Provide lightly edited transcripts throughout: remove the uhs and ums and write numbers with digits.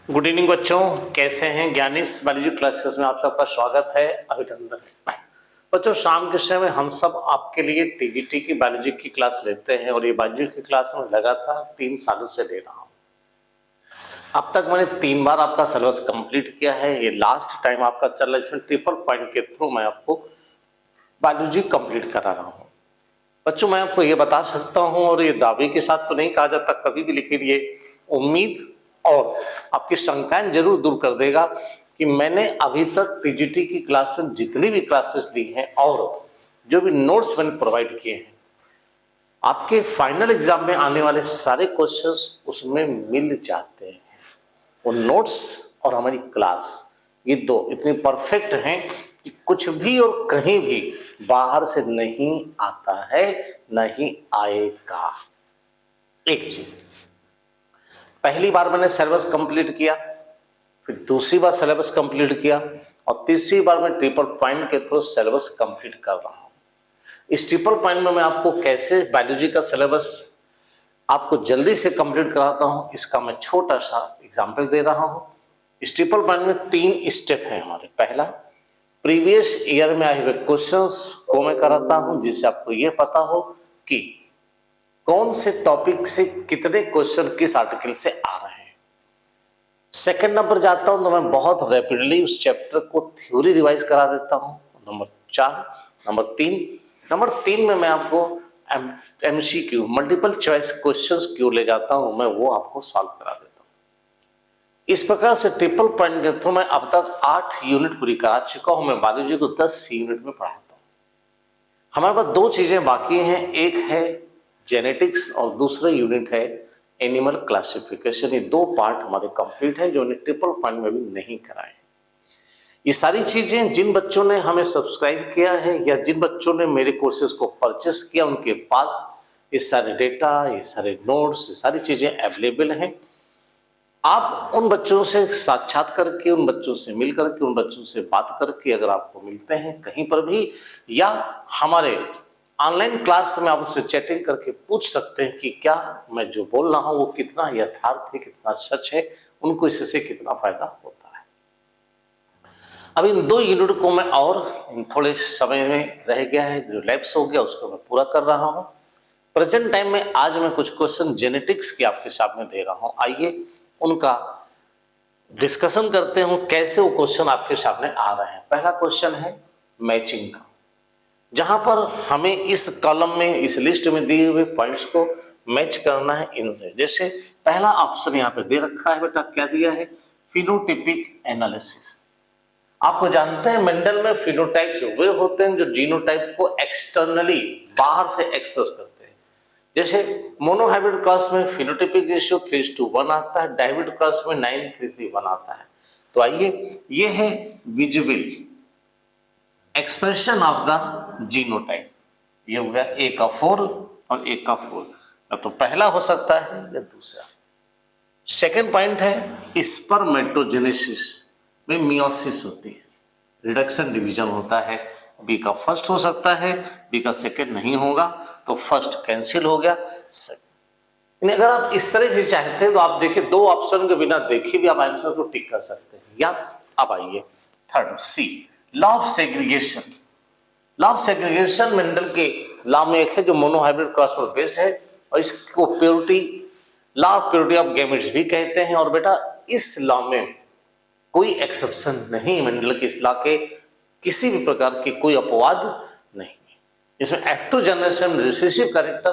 Good evening बच्चों, कैसे हैं? ज्ञानिस बायोलॉजी क्लासेस में आप सबका स्वागत है, अभिनंदन है। बच्चों, शाम के समय हम सब आपके लिए टीजीटी की बायोलॉजी की क्लास लेते हैं और ये बायोलॉजी की क्लास में लगातार 3 सालों से ले रहा हूँ। अब तक मैंने 3 बार आपका सिलेबस कंप्लीट किया है। ये लास्ट टाइम आपका चल रहा है, इसमें ट्रिपल पॉइंट के थ्रू मैं आपको बायोलॉजी कंप्लीट करा रहा हूँ। बच्चों, मैं आपको ये बता सकता हूँ और ये दावे के साथ तो नहीं कहा जाता कभी भी, लेकिन ये उम्मीद और आपकी शंकाएं जरूर दूर कर देगा कि मैंने अभी तक टीजीटी की क्लास में जितनी भी क्लासेस ली हैं और जो भी नोट्स मैंने प्रोवाइड किए हैं, आपके फाइनल एग्जाम में आने वाले सारे क्वेश्चंस उसमें मिल जाते हैं। वो नोट्स और हमारी क्लास, ये दो इतने परफेक्ट हैं कि कुछ भी और कहीं भी बाहर से नहीं आता है, नहीं आएगा। एक चीज, पहली बार मैंने सिलेबस कंप्लीट किया, फिर दूसरी बार सिलेबस कंप्लीट किया और तीसरी बार मैं ट्रिपल पॉइंट के थ्रू सिलेबस कंप्लीट कर रहा हूं। इस ट्रिपल पॉइंट में मैं आपको कैसे बायोलॉजी का सिलेबस आपको जल्दी से कंप्लीट कराता हूं, इसका मैं छोटा सा एग्जांपल दे रहा हूं। इस ट्रिपल पॉइंट में 3 स्टेप है हमारे। पहला, प्रीवियस ईयर में आए हुए क्वेश्चंस को मैं कराता हूं, जिससे आपको यह पता हो कि कौन से टॉपिक से कितने क्वेश्चन किस आर्टिकल से आ रहे हैं। सेकंड नंबर जाता हूं तो मैं बहुत रैपिडली उस चैप्टर को थ्योरी रिवाइज करा देता हूं। नंबर 3 में मैं आपको एमसीक्यू मल्टीपल चॉइस क्वेश्चंस क्यों ले जाता हूं, मैं वो आपको सॉल्व करा देता हूं। इस प्रकार से ट्रिपल पॉइंट के थ्रू मैं अब तक 8 यूनिट पूरी करा चुका हूं। मैं बायोलॉजी को 10 यूनिट में पढ़ाता हूं। हमारे पास 2 चीजें बाकी हैं, एक है जेनेटिक्स और दूसरा यूनिट है एनिमल क्लासिफिकेशन। ये 2 पार्ट हमारे कंप्लीट हैं जो ट्रिपल पॉइंट में भी नहीं कराए। ये सारी चीजें जिन बच्चों ने हमें सब्सक्राइब किया है या जिन बच्चों ने मेरे कोर्सेज को परचेस किया, उनके पास ये सारे डेटा, ये सारे नोट्स, ये सारी चीजें अवेलेबल हैं। आप उन बच्चों से साक्षात करके, उन बच्चों से मिल करके, उन बच्चों से बात करके अगर आपको मिलते हैं कहीं पर भी, या हमारे ऑनलाइन क्लास में आप उससे चैटिंग करके पूछ सकते हैं कि क्या मैं जो बोल रहा हूं वो कितना यथार्थ है, कितना सच है, उनको इससे कितना फायदा होता है। अब इन 2 यूनिट को मैं और थोड़े समय में रह गया है, जो लैप्स हो गया, उसको मैं पूरा कर रहा हूं। प्रेजेंट टाइम में आज मैं कुछ क्वेश्चन जेनेटिक्स के आपके सामने दे रहा हूं। आइए उनका डिस्कशन करते हैं, कैसे वो क्वेश्चन आपके सामने आ रहे हैं। पहला क्वेश्चन है मैचिंग का, जहां पर हमें इस कॉलम में, इस लिस्ट में दिए हुए पॉइंट्स को मैच करना है इनसे। जैसे पहला ऑप्शन यहां पे दे रखा है बेटा, क्या दिया है? Phenotypic analysis. आपको जानते हैं मेंडल में फिनोटाइप्स वे होते हैं जो जीनोटाइप को एक्सटर्नली, बाहर से एक्सप्रेस करते हैं। जैसे मोनोहाइब्रिड क्रॉस में फिनोटाइपिक रेशियो 3:1 आता है, डाइब्रिड क्रॉस में 9:3:1 आता है। तो आइए, ये है visible expression of the genotype. ये हो गया ए का 4 और ए का 4, तो पहला हो सकता है या दूसरा। सेकेंड पॉइंट है स्पर्मेटोजेनेसिस में मियोसिस होती है, रिडक्शन डिवीजन होता है। बी का फर्स्ट हो सकता है, बी का सेकेंड नहीं होगा, तो फर्स्ट कैंसिल हो गया, सेकेंड। अगर आप इस तरह से चाहते हैं तो आप देखिए 2 ऑप्शन के बिना देखे भी आप आंसर को टिक कर सकते हैं। या अब आइए third, C, law of segregation. Law of segregation Mendel के लॉ में एक है जो मोनोहाइब्रिड क्रॉस पर बेस्ड है और इसको purity, law of purity of gametes भी कहते हैं। और बेटा इस लॉ में कोई एक्सेप्शन नहीं, मेंडल के इस लॉ के किसी भी प्रकार की कोई अपवाद नहीं। इसमें F2 जनरेशन में रिसेसिव कैरेक्टर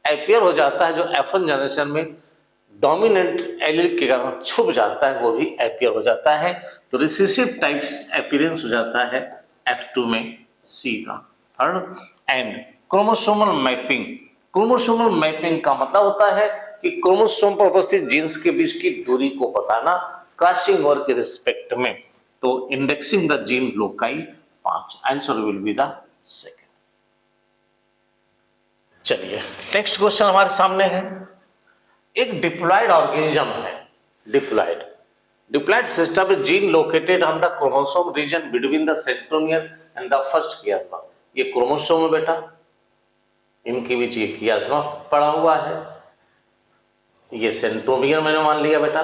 अपीयर हो जाता है, जो F1 जनरेशन में डोमिनेंट एलील के कारण छुप जाता है, वो भी अपीयर हो जाता है। तो रिसेसिव टाइप्स अपीयरेंस हो जाता है F2 में, सी का third. And chromosomal mapping. Chromosomal mapping का मतलब होता है कि क्रोमोसोम पर उपस्थित जीन्स के बीच की दूरी को बताना क्रॉसिंग ओवर के रिस्पेक्ट में। तो indexing the gene loci 5, answer will be the second. चलिए नेक्स्ट क्वेश्चन हमारे सामने है। एक डिप्लॉयड ऑर्गेनिज्म है, diploid system is gene located on the chromosome region between the centromere and the first chiasma. ये क्रोमोसोम है बेटा, इनके बीच ये कियास्मा पड़ा हुआ है, ये सेंट्रोमियर मैंने मान लिया बेटा।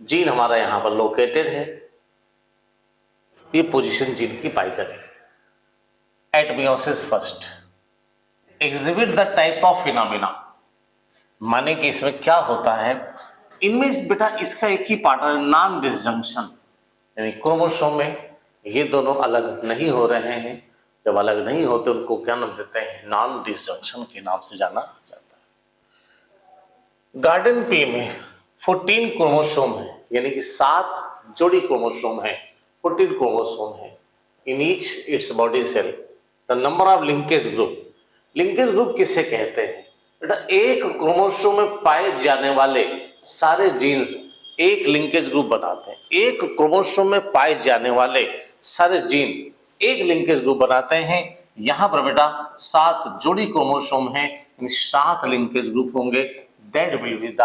जीन हमारा यहां पर लोकेटेड है, ये पोजीशन जीन की पाई जाती है। At meiosis first exhibit the type of phenomena, माने कि इसमें क्या होता है, इनमें बेटा इसका एक ही पार्टनर नॉन डिसजंक्शन, यानी क्रोमोसोम में ये दोनों अलग नहीं हो रहे हैं। जब अलग नहीं होते उनको क्या नाम देते हैं, नॉन डिसजंक्शन के नाम से जाना जाता है। गार्डन पी में 14 क्रोमोसोम है, यानी कि 7 जोड़ी क्रोमोसोम है, 14 क्रोमोसोम है in each its body cell. The number of linkage group, linkage group किसे कहते हैं बेटा, एक क्रोमोसोम में पाए जाने वाले सारे जीन्स एक लिंकेज ग्रुप बनाते हैं। एक क्रोमोसोम में पाए जाने वाले सारे जीन एक लिंकेज ग्रुप बनाते हैं। यहां पर बेटा 7 जोड़ी क्रोमोसोम है, 7 लिंकेज ग्रुप होंगे। That will be the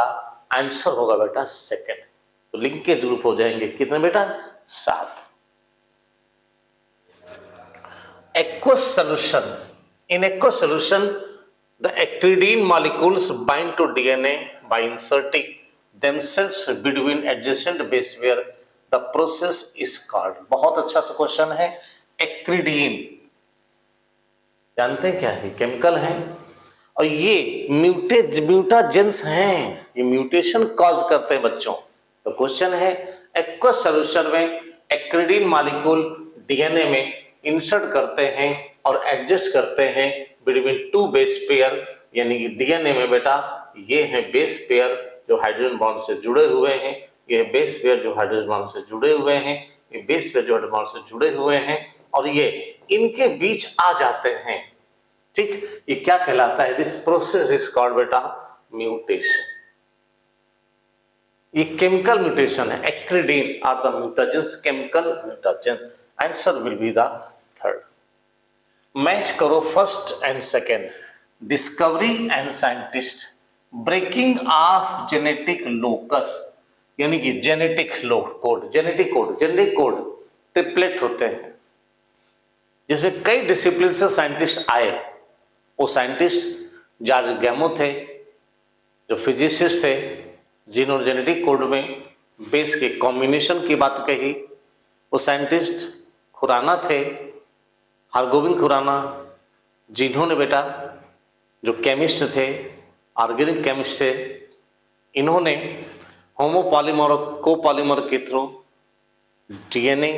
answer होगा बेटा सेकंड। तो लिंकेज ग्रुप हो जाएंगे कितने बेटा, 7। aqueous solution, in aqueous solution the acridine molecules bind to DNA by inserting themselves between adjacent base pair, the process is called, बहुत अच्छा सा क्वेश्चन है। एक्रिडीन जानते हैं क्या है, केमिकल है और ये म्यूटाजेंस हैं, ये म्यूटेशन कॉज करते हैं बच्चों। तो क्वेश्चन है एक्वस सॉल्यूशन में एक्रिडीन मॉलिक्यूल डीएनए में इंसर्ट करते हैं और एडजस्ट करते हैं बिटवीन 2 बेस पेयर, यानी कि डीएनए में बेटा ये है बेस पेयर जो हाइड्रोजन बॉन्ड से जुड़े हुए हैं, ये बेस पेयर जो हाइड्रोजन बॉन्ड से जुड़े हुए हैं, ये बेस पेयर जो हाइड्रोजन बॉन्ड से जुड़े हुए हैं और ये इनके बीच आ जाते हैं। ठीक, ये क्या कहलाता है, दिस प्रोसेस इज कॉल्ड बेटा म्यूटेशन। ये केमिकल म्यूटेशन है। Acridine are the mutagens, chemical mutagen. Answer will be the third. Match करो first and second. Discovery and scientist, breaking of genetic locus, यानी कि genetic code, genetic code triplet होते हैं जिसमें कई डिसिप्लिन से साइंटिस्ट आए। वो साइंटिस्ट जॉर्ज गैमो थे जो फिजिसिस्ट थे, जिन्होंने जेनेटिक कोड में बेस के कॉम्बिनेशन की बात कही। वो साइंटिस्ट खुराना थे, हरगोविंद खुराना, जिन्होंने बेटा जो केमिस्ट थे, ऑर्गेनिक केमिस्ट थे, इन्होंने होमोपॉलीमर और कोपॉलीमर के थ्रू डीएनए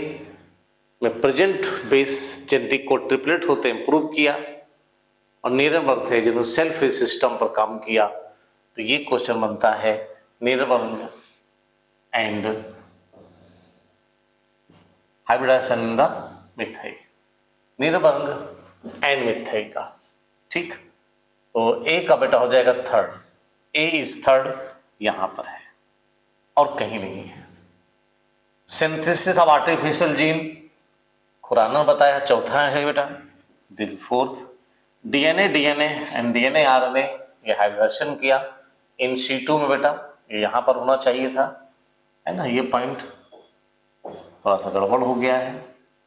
में present base genetic code triplet होते हैं प्रूव किया। और नीरबर्ग थे जिन्होंने सेल फ्री सिस्टम पर काम किया। तो ये क्वेश्चन बनता है Nirenberg and hybridization in the methyl, Nirenberg and methyl का। ठीक, तो ए का बेटा हो जाएगा थर्ड, ए इज थर्ड यहां पर है और कहीं नहीं है। Synthesis of artificial gene Khorana बताया, चौथा है बेटा दिल fourth. DNA and DNA RNA ये हाइब्रिडेशन किया इन C2 में बेटा, ये यहां पर होना चाहिए था, है ना। ये पॉइंट थोड़ा सा गड़बड़ हो गया है,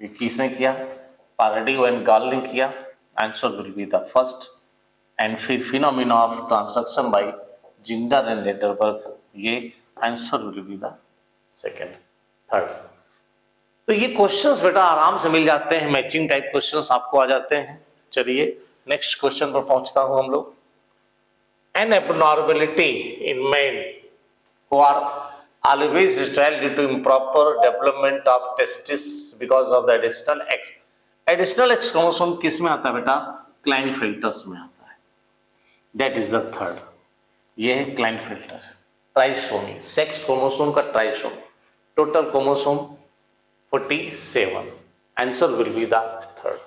ये किसने किया, पाराडियो एंड गॉल ने किया। Answer will be the first. And फिर phenomena of transduction by Zinder and Lederberg, ये answer will be the second, third. तो ये क्वेश्चंस बेटा आराम से मिल जाते हैं, मैचिंग टाइप क्वेश्चंस आपको आ जाते हैं। चलिए नेक्स्ट क्वेश्चन पर पहुंचता हूं हम लोग। An abnormality in man who are always sterile due to improper development of testis because of the additional X. Additional X chromosome किस में आता है बेटा, क्लाइनफेल्टर्स में आता है। दैट इज द थर्ड, ये है क्लाइनफेल्टर। ट्राइसोमी, सेक्स क्रोमोसोम का trisomy, total chromosome 47। Answer will be the third.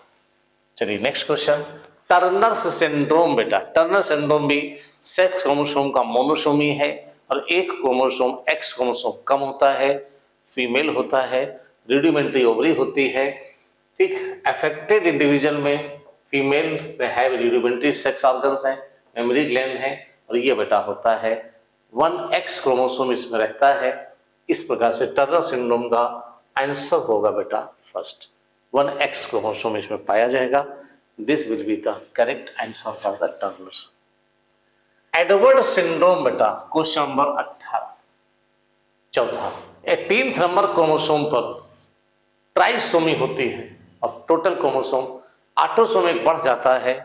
चलिए नेक्स्ट क्वेश्चन। टर्नर्स सिंड्रोम बेटा, टर्नर सिंड्रोम भी सेक्स क्रोमोसोम का मोनोसोमी है और एक क्रोमोसोम एक्स क्रोमोसोम कम होता है, फीमेल होता है, रूडिमेंट्री ओवरी होती है। ठीक, अफेक्टेड इंडिविजुअल में फीमेल में है रूडिमेंट्री सेक्स ऑर्गन्स हैं, मेमोरी ग्लैंड है और ये बेटा होता है 1X क्रोमोसोम इसमें रहता है। इस प्रकार से टर्नर सिंड्रोम का आंसर होगा बेटा फर्स्ट, 1X क्रोमोसोम इसमें पाया जाएगा। This will be the correct answer for the Turners. Edward syndrome बेटा क्वेश्चन नंबर 18। चौथा, 18th नंबर क्रोमोसोम पर ट्राइसोमी होती है और टोटल क्रोमोसोम ऑटोसोमिक बढ़ जाता है।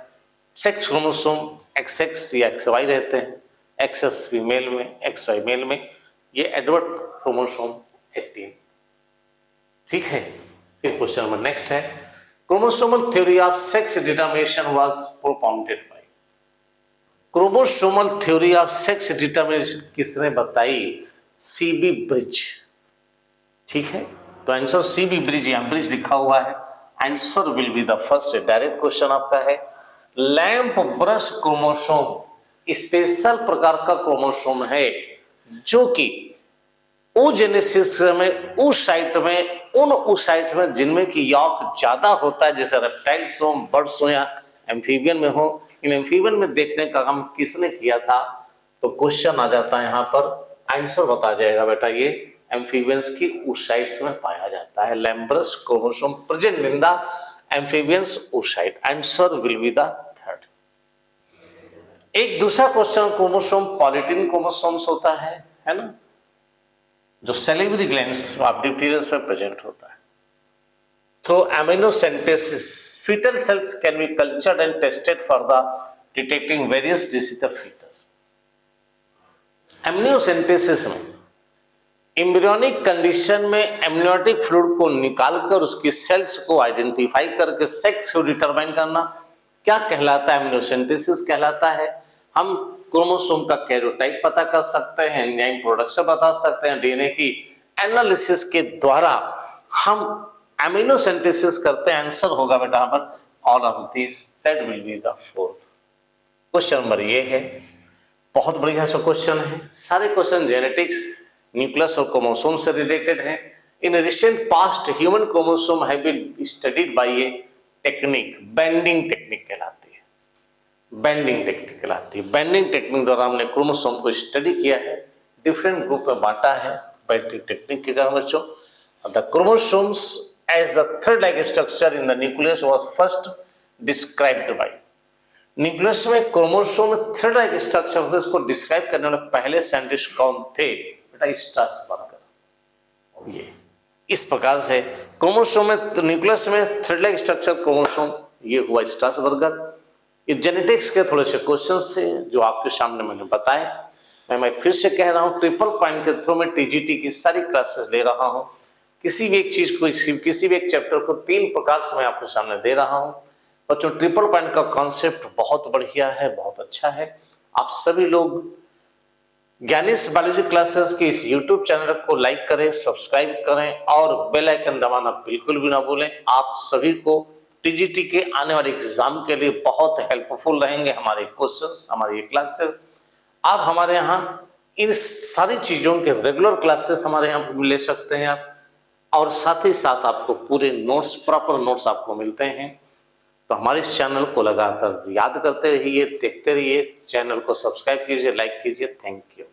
सेक्स क्रोमोसोम XX या XY रहते हैं, XX फीमेल में, XY मेल में। ये एडवर्ट क्रोमोसोम 18। ठीक है। फिर क्वेश्चन नंबर नेक्स्ट है, chromosomal theory of sex determination was propounded bye. Chromosomal theory of sex determination किसने बताई? CB bridge. ठीक है, तो आंसर CB ब्रिज, यहां ब्रिज लिखा हुआ है। Answer will be the first. Direct question आपका है। लैंप ब्रश क्रोमोसोम स्पेशल प्रकार का क्रोमोसोम है जो कि oogenesis में उस साइट में जिनमें की यॉर्क ज्यादा होता है, जैसे रेप्टाइल्स हो, बर्ड्स हो या एम्फीबियन में हो। इन एम्फीबियन में देखने का काम किसने किया था? तो क्वेश्चन आ जाता है यहाँ पर, आंसर बता जाएगा बेटा, ये एम्फीबियंस की oocytes में पाया जाता है। Lampbrush chromosome present in the amphibians oocyte। Answer will be the third. एक दूसरा क्वेश्चन, क्रोमोसोम पॉलीटिन क्रोमोसोम्स होता है ना, जो सेलिवरी ग्लैंड्स ऑफ डिप्टेरियंस में प्रेजेंट होता है। Through एमिनोसेंटेसिस fetal cells can be cultured and tested for the detecting various diseases of fetus। Amniocentesis में एम्ब्रियोनिक कंडीशन में एमनियोटिक फ्लूइड को निकालकर उसकी सेल्स को आइडेंटिफाई करके सेक्स को डिटरमाइन करना क्या कहलाता है? एमनियोसेंटेसिस कहलाता है। हम क्रोमोसोम का कैरियोटाइप पता कर सकते हैं, एंजाइम प्रोडक्शन बता सकते हैं, डीएनए की एनालिसिस के द्वारा हम एमिनोसेंटेसिस करते हैं। आंसर होगा बेटा यहाँ पर all of this, that will be the fourth. Question number ये है, बहुत बढ़िया सा क्वेश्चन है। सारे क्वेश्चन जेनेटिक्स, न्यूक्लियस और क्रोमोसोम से रिलेटेड हैं। In recent past human chromosome have been studied by a technique, banding technique कहलाती है। बेंडिंग टेक्निक कहलाती है। बेंडिंग टेक्निक द्वारा हमने क्रोमोसोम को स्टडी किया है, डिफरेंट ग्रुप में बांटा है बेंडिंग टेक्निक के कारण बच्चों। The chromosomes as the thread-like structure in the nucleus was first described by। Nucleus में क्रोमोसोम में थ्रेड लाइक स्ट्रक्चर होता है, इसको डिस्क्राइब करने वाले पहले साइंटिस्ट कौन थे? बेटा स्ट्रासबर्गर। ये इस प्रकार से क्रोमोसोम में, न्यूक्लियस में थ्रेड लाइक स्ट्रक्चर क्रोमोसोम, ये हुआ स्ट्रासबर्गर। ये जेनेटिक्स के थोड़े से क्वेश्चंस थे जो आपके सामने मैंने बताए। मैं फिर से कह रहा हूँ, ट्रिपल पॉइंट के थ्रू में टीजीटी की सारी क्लासेस ले रहा हूँ। किसी भी एक चीज को, किसी भी एक चैप्टर को 3 प्रकार से मैं आपके सामने दे रहा हूं। बच्चों ट्रिपल पॉइंट का कॉन्सेप्ट बहुत बढ़िया है, बहुत अच्छा है। आप सभी लोग ज्ञानेश बायोलॉजी क्लासेस के इस यूट्यूब चैनल को लाइक करें, सब्सक्राइब करें और बेल आइकन दबाना बिल्कुल भी ना भूलें। आप सभी को टीजीटी के आने वाले एग्जाम के लिए बहुत हेल्पफुल रहेंगे हमारे क्वेश्चंस, हमारी क्लासेस। आप हमारे यहाँ इन सारी चीजों के रेगुलर क्लासेस हमारे यहाँ ले सकते हैं आप, और साथ ही साथ आपको पूरे नोट्स, प्रॉपर नोट्स आपको मिलते हैं। तो हमारे इस चैनल को लगातार याद करते रहिए, देखते रहिए, चैनल को सब्सक्राइब कीजिए, लाइक कीजिए। Thank you.